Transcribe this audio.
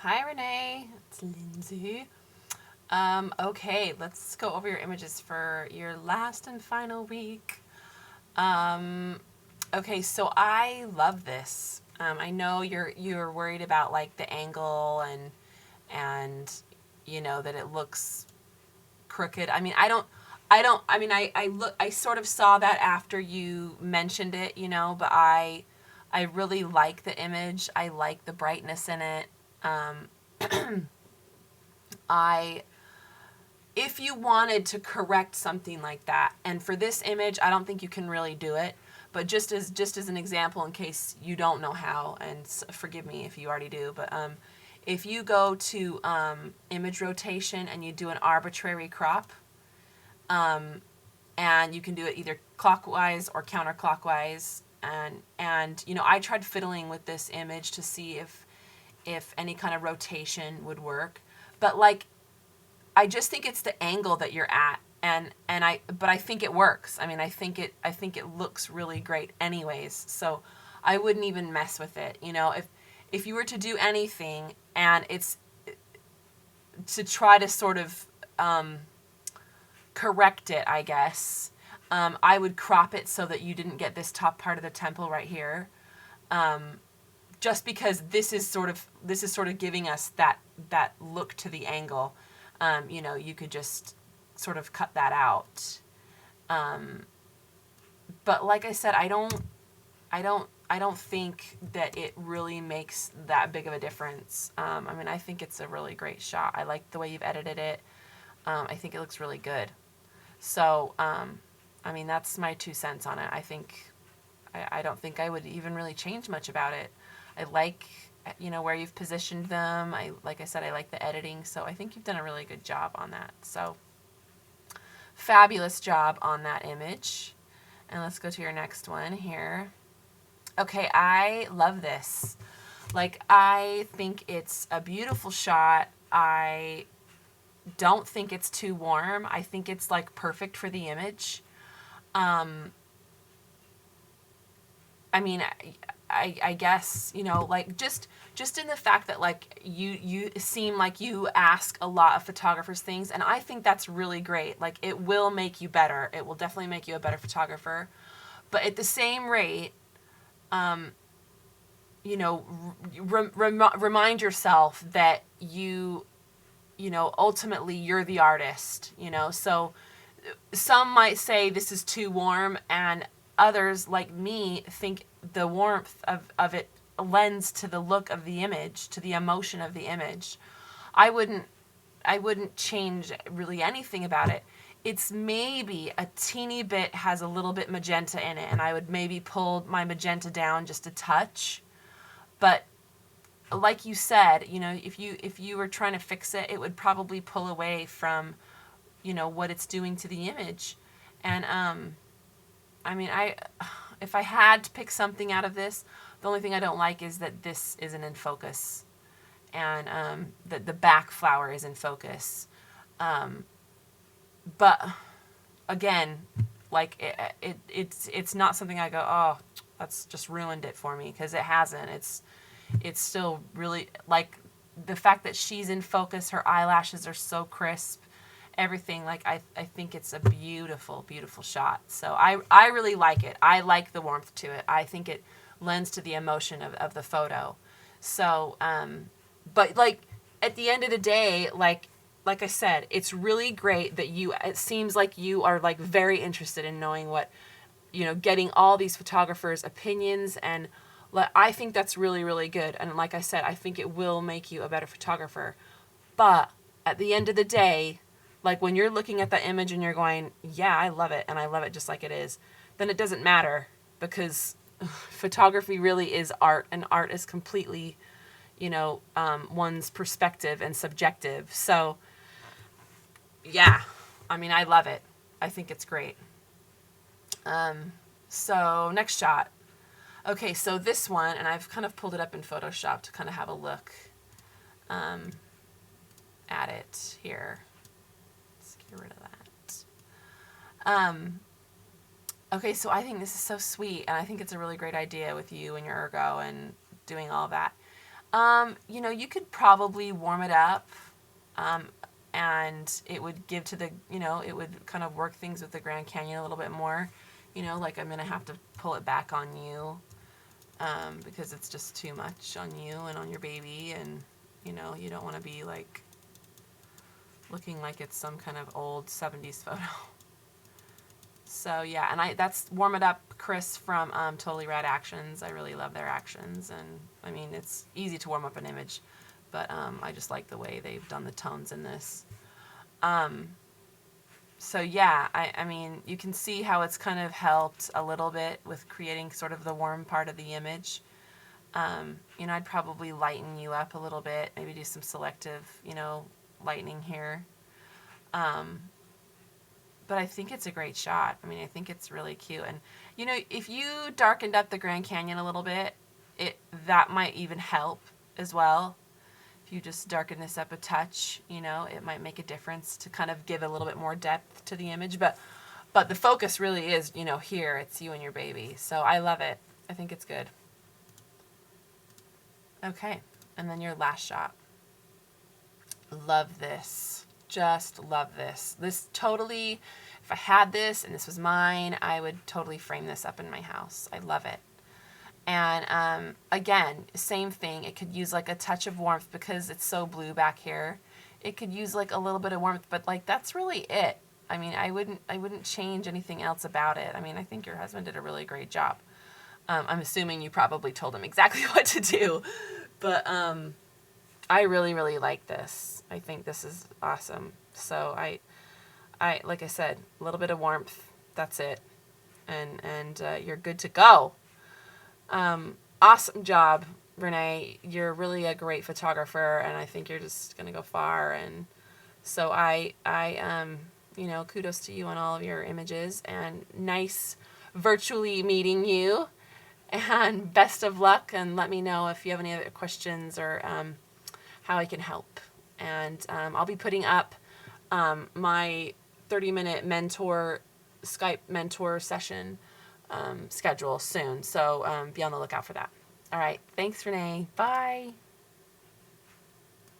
Hi, Renee. It's Lindsay. Okay, let's go over your images for your last and final week. Um, okay, so I love this. I know you're worried about like the angle and that it looks crooked. I sort of saw that after you mentioned it, but I really like the image. I like the brightness in it. Um, I if you wanted to correct something like that, and for this image I don't think you can really do it, but just as an example, in case you don't know how, and forgive me if you already do, but if you go to image rotation and you do an arbitrary crop, um, and you can do it either clockwise or counterclockwise, and I tried fiddling with this image to see if any kind of rotation would work, but like I just think it's the angle that you're at, but I think it works. I think it looks really great anyways. So I wouldn't even mess with it. If you were to do anything and it's to try to sort of correct it, I guess. I would crop it so that you didn't get this top part of the temple right here. Um, just because this is sort of giving us that look to the angle. You could just sort of cut that out. Um, but like I said, I don't think that it really makes that big of a difference. I think it's a really great shot. I like the way you've edited it. I think it looks really good. So, that's my 2 cents on it. I don't think I would even really change much about it. I like, where you've positioned them. Like I said, I like the editing. So I think you've done a really good job on that. So fabulous job on that image. And let's go to your next one here. Okay, I love this. Like, I think it's a beautiful shot. I don't think it's too warm. I think it's like perfect for the image. Um, I mean, I guess, like just in the fact that like you seem like you ask a lot of photographers things, and I think that's really great. Like, it will make you better. It will definitely make you a better photographer. But at the same rate, um, remind yourself that ultimately you're the artist, so some might say this is too warm, and others, like me, think the warmth of it lends to the look of the image, to the emotion of the image. I wouldn't I wouldn't change really anything about it. It's maybe a teeny bit has a little bit magenta in it, and I would maybe pull my magenta down just a touch. But like you said, if you were trying to fix it, it would probably pull away from what it's doing to the image. And I if I had to pick something out of this, the only thing I don't like is that this isn't in focus, and that the back flower is in focus. Um, but again, like it's not something I go, oh, that's just ruined it for me, because it hasn't. It's still really, like, the fact that she's in focus, her eyelashes are so crisp, everything, like, I think it's a beautiful, beautiful shot. So I really like it. I like the warmth to it. I think it lends to the emotion of the photo. So but like, at the end of the day, like I said, it's really great that it seems like you are like very interested in knowing what, getting all these photographers' opinions, and I think that's really, really good. And like I said, I think it will make you a better photographer. But at the end of the day, like, when you're looking at that image and you're going, yeah, I love it, and I love it just like it is, then it doesn't matter, because photography really is art, and art is completely, one's perspective and subjective. So, yeah, I love it. I think it's great. Um, so, next shot. Okay, so this one, and I've kind of pulled it up in Photoshop to kind of have a look um, at it here. Let's get rid of that. Okay, so I think this is so sweet, and I think it's a really great idea with you and your ergo and doing all of that. You could probably warm it up, and it would give to the, it would kind of work things with the Grand Canyon a little bit more. Like I'm going to have to pull it back on you, because it's just too much on you and on your baby, and, you don't want to be like looking like it's some kind of old 70s photo. So yeah, and that's Warm It Up Chris from Totally Rad Actions. I really love their actions, and I mean, it's easy to warm up an image, but I just like the way they've done the tones in this. So yeah, I mean, you can see how it's kind of helped a little bit with creating sort of the warm part of the image. I'd probably lighten you up a little bit, maybe do some selective, lightening here. But I think it's a great shot. I mean, I think it's really cute. And, if you darkened up the Grand Canyon a little bit, that might even help as well. If you just darken this up a touch, it might make a difference to kind of give a little bit more depth to the image. But the focus really is, here. It's you and your baby. So I love it. I think it's good. Okay. And then your last shot. Love this. Just love this. This totally, if I had this and this was mine, I would totally frame this up in my house. I love it. And again, same thing. It could use like a touch of warmth because it's so blue back here. It could use like a little bit of warmth, but like that's really it. I mean, I wouldn't change anything else about it. I mean, I think your husband did a really great job. I'm assuming you probably told him exactly what to do, but I really, really like this. I think this is awesome. So I like I said, a little bit of warmth. That's it, and you're good to go. Awesome job, Rennai. You're really a great photographer, and I think you're just gonna go far. And so kudos to you on all of your images, and nice virtually meeting you. And best of luck. And let me know if you have any other questions or how I can help. And I'll be putting up my 30-minute Skype mentor session schedule soon. So be on the lookout for that. All right. Thanks, Rennai. Bye.